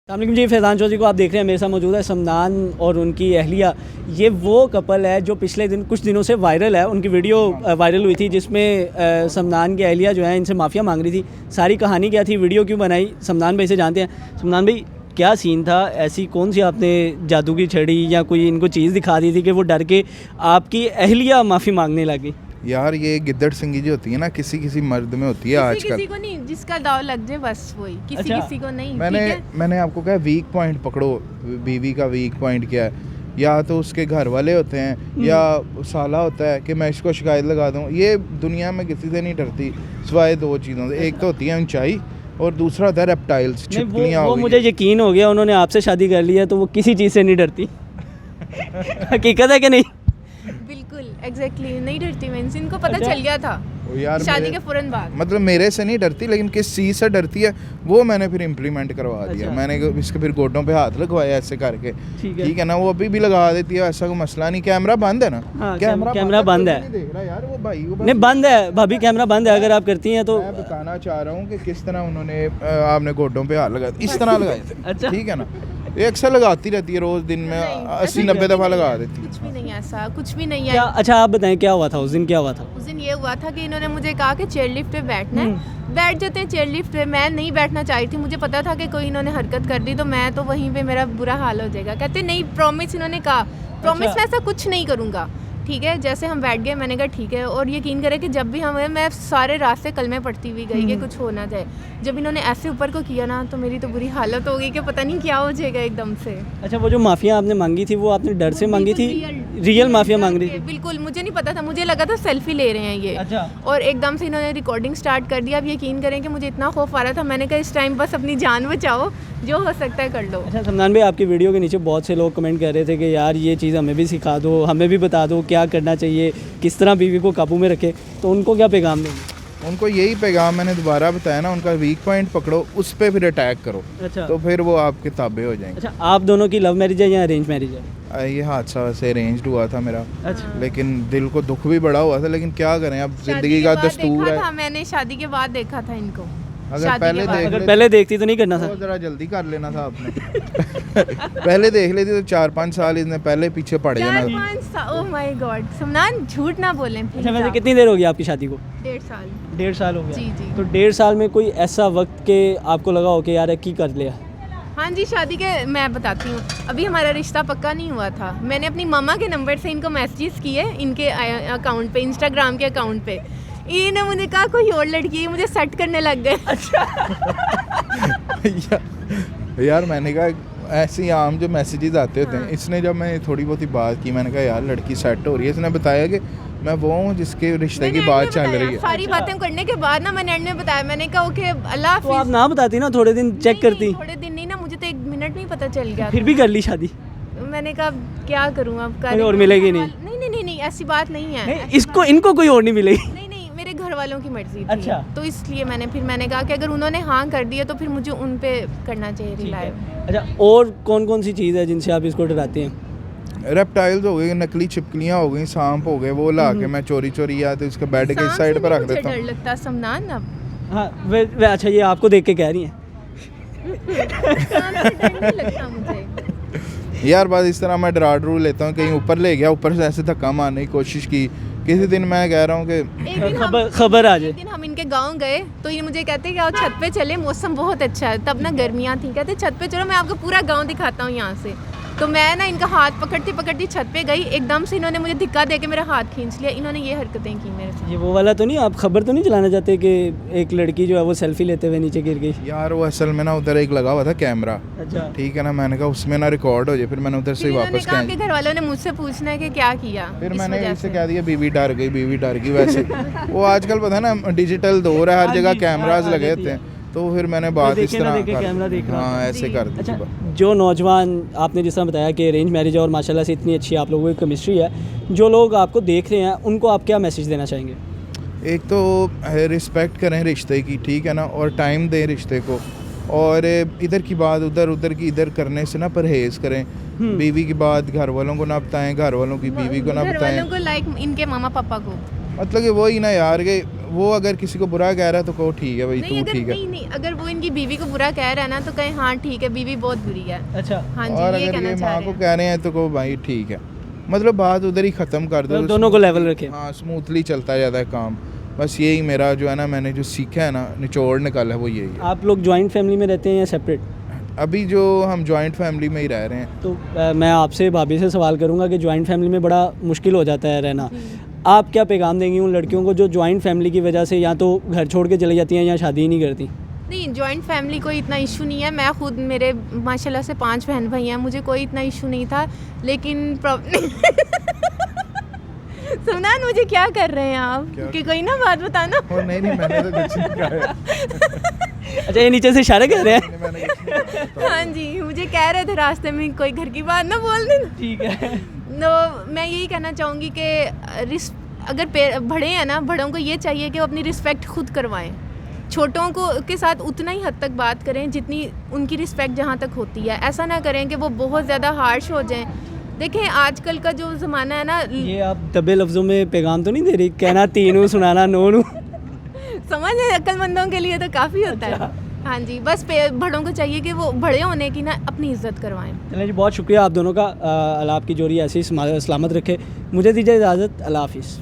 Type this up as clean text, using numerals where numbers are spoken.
अस्सलामुअलैकुम जी, फैज़ान चौधरी को आप देख रहे हैं। मेरे साथ मौजूद है समनान और उनकी अहलिया। ये वो कपल है जो पिछले कुछ दिनों से वायरल है। उनकी वीडियो वायरल हुई थी जिसमें समनान की अहलिया जो है इनसे माफ़िया मांग रही थी। सारी कहानी क्या थी, वीडियो क्यों बनाई, समनान भाई से जानते हैं। समनान भाई, क्या सीन था? ऐसी कौन सी आपने जादू की छड़ी या कोई इनको चीज़ दिखा दी थी कि वो डर के आपकी अहलिया माफ़ी मांगने लगी? यार ये गिद्दड़ सिंगी जो होती है ना, किसी किसी मर्द में होती है आजकल। किसी को नहीं, जिसका दाव लग जाए बस वही, किसी किसी को नहीं। मैंने आपको कहा वीक पॉइंट पकड़ो। बीवी का वीक पॉइंट क्या है? या तो उसके घर वाले होते हैं या साला होता है कि मैं इसको शिकायत लगा दूं। ये दुनिया में किसी से नहीं डरती सिवाय दो चीज़ों से। एक तो होती है ऊंचाई और दूसरा होता है रेप्टाइल्स, छिपकलियां। वो मुझे यकीन हो गया, उन्होंने आपसे शादी कर ली है तो वो किसी चीज़ से नहीं डरती। हकीकत है कि नहीं? बिल्कुल एग्जैक्टली नहीं डरती मैं इनसे। इनको पता चल गया था यार शादी के फौरन बाद। मतलब मेरे से नहीं डरती, लेकिन किस चीज़ से डरती है वो मैंने फिर इम्प्लीमेंट करवा दिया। मैंने इसके फिर गोडों पे हाथ लगवाया ऐसे करके। ठीक है ना, वो अभी भी लगा देती है, ऐसा कोई मसला नहीं। कैमरा बंद है ना? कैमरा बंद है। देख रहा यार वो भाई को नहीं बंद है भाभी, कैमरा बंद है। अगर आप करती हैं तो मैं बताना चाह रहा हूँ कि किस तरह उन्होंने आपने गोडों पे हाथ लगाए, इस तरह लगाए थे। अच्छा। ठीक है ना, ये अक्सर लगाती रहती है, रोज दिन में 80-90 दफ़ा लगा देती है। कुछ भी नहीं ऐसा, कुछ भी नहीं है। अच्छा आप बताएं क्या हुआ था उस दिन? क्या हुआ था उस दिन? ये हुआ था कि इन्होंने मुझे कहा कि चेयर लिफ्ट पे बैठना है। बैठ जाते हैं चेयर लिफ्ट पे। मैं नहीं बैठना चाहती थी, मुझे पता था कि कोई इन्होंने हरकत कर दी तो मैं तो वहीं पे मेरा बुरा हाल हो जाएगा। कहते नहीं, प्रॉमिस। इन्होंने कहा प्रॉमिस मैं ऐसा कुछ नहीं करूँगा। ठीक है, जैसे हम बैठ गए मैंने कहा ठीक है। और यकीन करें कि जब भी मैं सारे रास्ते कलमे पढ़ती हुई गई कि कुछ हो ना जाए। जब इन्होंने ऐसे ऊपर को किया ना तो मेरी तो बुरी हालत हो गई कि पता नहीं क्या हो जाएगा एकदम से। अच्छा, वो जो माफिया आपने मांगी थी वो आपने डर से मांगी थी? रियल माफिया मांग रही थी? बिल्कुल, मुझे नहीं पता था, मुझे लगा था सेल्फी ले रहे हैं ये। अच्छा। और एकदम से इन्होंने रिकॉर्डिंग स्टार्ट कर दिया। अब यकीन करें कि मुझे इतना खौफ आ रहा था, मैंने कहा इस टाइम बस अपनी जान बचाओ, जो हो सकता है कर लो। अच्छा समनान भाई, आपकी वीडियो के नीचे बहुत से लोग कमेंट कर रहे थे कि यार ये चीज़ हमें भी सिखा दो, हमें भी बता दो क्या करना चाहिए, किस तरह बीवी को काबू में रखे। तो उनको क्या पैगाम देंगे? उनको यही पैगाम मैंने दोबारा बताया ना, उनका वीक पॉइंट पकड़ो, उस पर फिर अटैक करो। अच्छा। तो फिर वो आपके ताबे हो जाएंगे। अच्छा, आप दोनों की लव मैरिज है या अरेंज मैरिज है? ये हादसा वैसे अरेंज्ड हुआ था मेरा। अच्छा। लेकिन दिल को दुख भी बड़ा हुआ था, लेकिन क्या करें, अब जिंदगी का दस्तूर है। मैंने शादी के बाद देखा था इनको। अगर पहले देखती तो नहीं करना था? तो जरा जल्दी कर लेना था आपने। पहले देख लेती तो 4-5 साल इसने पहले पीछे पड़ जाना। 4-5 साल? ओह माय गॉड समनान, झूठ ना बोलें प्लीज। अच्छा, वैसे कितनी देर हो गई आपकी शादी को? 1.5 साल। 1.5 साल हो गया? जी जी। तो 1.5 साल में कोई ऐसा वक्त के आपको लगा हो कि यार की कर लिया? हाँ जी, शादी के मैं बताती हूँ। अभी हमारा रिश्ता पक्का नहीं हुआ था। मैंने अपनी मम्मा के नंबर से इनको मैसेजेस किए, इनके अकाउंट पे, इंस्टाग्राम के अकाउंट पे। इन्होंने मुझे कहा कोई और लड़की है, मुझे सेट करने लग गए। अच्छा। यार मैंने कहा ऐसे ही आम जो मैसेजेस आते होते हैं। इसने जब मैं थोड़ी बहुत ही बात की, मैंने कहा यार लड़की सेट हो रही है। इसने बताया कि मैं वो हूँ जिसके रिश्ते की बात चल रही है। सारी बातें करने के बाद ना मैंने एंड में बताया, मैंने कहा ओके अल्लाह हाफिज़। तो आप ना बताती ना, थोड़े दिन चेक करती। थोड़े दिन नहीं ना, मुझे तो 1 मिनट में ही पता चल गया। फिर भी कर ली शादी? मैंने कहा क्या करूँ अब, कोई और मिलेगी नहीं? नहीं ऐसी बात नहीं है। इनको कोई और नहीं मिलेगी? नहीं, मेरे घर वालों की मर्जी थी। अच्छा। तो इसलिए मैंने कहा कि अगर उन्होंने हाँ कर दिया तो फिर मुझे उन पे करना चाहिए रिलाय। अच्छा, और कौन कौन सी चीज़ है जिनसे आप इसको डराती हैं? रेप्टाइल्स हो गए, नकली छिपकलियां हो गई, सांप हो गए, वो ला के मैं चोरी या तो इसके बेड के साइड पर रख देता हूँ। डर लगता समनान अब। हाँ अच्छा, ये आपको देख के कह रही हैं? डर नहीं लगता मुझे यार बात इस तरह मैं डरा लेता हूँ, कहीं ऊपर ले गया, ऊपर से ऐसे धक्का मारने की कोशिश की। किसी दिन मैं कह रहा हूँ कि खबर आ जाए। एक दिन हम इनके गांव गए तो ये मुझे कहते कि आओ छत पे चले, मौसम बहुत अच्छा है, तब ना गर्मियाँ थी। कहते छत पे चलो, मैं आपको पूरा गांव दिखाता हूँ यहाँ से। तो मैं ना इनका हाथ पकड़ती छत पे गई, एकदम से इन्होंने मुझे धिक्का दे के मेरा हाथ खींच लिया। इन्होंने ये हरकतें की मेरे से। ये वो वाला तो नहीं, आप खबर तो नहीं चलाना चाहते कि एक लड़की जो है वो सेल्फी लेते हुए नीचे गिर गई? यार वो असल में ना उधर एक लगा हुआ था कैमरा। अच्छा। ठीक है ना, मैंने कहा उसमें ना रिकॉर्ड हो जाए, फिर मैंने उधर से वापस कहा कि घर वालों ने मुझसे पूछना है कि क्या किया। फिर मैंने इसे कह दिया बीवी डर गई। वैसे वो आजकल पता है ना डिजिटल दौर है, हर जगह कैमराज लगे होते हैं। तो फिर मैंने बात इस तरह कैमरा देख रहा। हाँ ऐसे कर दी। अच्छा, जो नौजवान आपने जिस तरह बताया कि अरेंज मैरिज है और माशाल्लाह से इतनी अच्छी आप लोगों की केमिस्ट्री है, जो लोग आपको देख रहे हैं उनको आप क्या मैसेज देना चाहेंगे? एक तो रिस्पेक्ट करें रिश्ते की, ठीक है ना, और टाइम दें रिश्ते को। और इधर की बात उधर की इधर करने से ना परहेज़ करें। बीवी की बात घर वालों को ना बताएं, घर वालों की बीवी को ना बताएं। घर वालों को लाइक इनके मामा पापा को। मतलब कि वही ना यार कि वो अगर किसी को बुरा कह रहा है तो कहो ठीक है भाई, नहीं तू अगर ठीक है। नहीं अगर वो इनकी बीवी को बुरा कह रहा है ना तो कहें हाँ ठीक है बीवी बहुत बुरी है। अच्छा, हाँ और जी ये अगर कहना ये चाह माँ रहे को हैं। कह रहे हैं तो कहो भाई ठीक है, मतलब बात उधर ही ख़त्म कर दो, मतलब दोनों को लेवल रखें। हाँ स्मूथली चलता जाता है काम। बस यही मेरा जो है ना, मैंने जो सीखा है ना, निचोड़ निकाला है, वो यही है। आप लोग जॉइंट फैमिली में रहते हैं या सेपरेट? अभी जो हम जॉइंट फैमिली में ही रह रहे हैं। तो मैं आपसे भाभी से सवाल करूंगा कि जॉइंट फैमिली में बड़ा मुश्किल हो जाता है रहना। आप क्या पैगाम देंगी उन लड़कियों को जो जॉइंट फैमिली की वजह से या तो घर छोड़ के चली जाती हैं या शादी ही नहीं करती? नहीं जॉइंट फैमिली कोई इतना इशू नहीं है। मैं खुद, मेरे माशाल्लाह से 5 बहन भाई हैं, मुझे कोई इतना इशू नहीं था। लेकिन सुमनान मुझे क्या कर रहे हैं आप कि कोई ना बात बताना। और नहीं मैंने तो कुछ नहीं कहा। अच्छा, ये नीचे से इशारे कर रहे हैं। मैंने कुछ नहीं कहा। हाँ जी मुझे कह रहे थे रास्ते में कोई घर की बात ना बोल देना। ठीक है। तो मैं यही कहना चाहूँगी कि अगर बड़े हैं ना, बड़ों को ये चाहिए कि वो अपनी रिस्पेक्ट खुद करवाएं। छोटों को के साथ उतना ही हद तक बात करें जितनी उनकी रिस्पेक्ट जहाँ तक होती है। ऐसा ना करें कि वो बहुत ज़्यादा हार्श हो जाएं। देखें आजकल का जो ज़माना है ना, ये आप दबे लफ्ज़ों में पैगाम तो नहीं दे रही? कहना तीनों सुनाना नोनू। समझ है अक्लमंदों के लिए तो काफ़ी होता है। हाँ जी बस बड़ों को चाहिए कि वो बड़े होने की ना अपनी इज्जत करवाएं। चलिए जी, बहुत शुक्रिया आप दोनों का। अल्लाह आपकी जोड़ी ऐसे ही सलामत रखे। मुझे दीजिए इजाज़त। अल्लाह हाफिज़।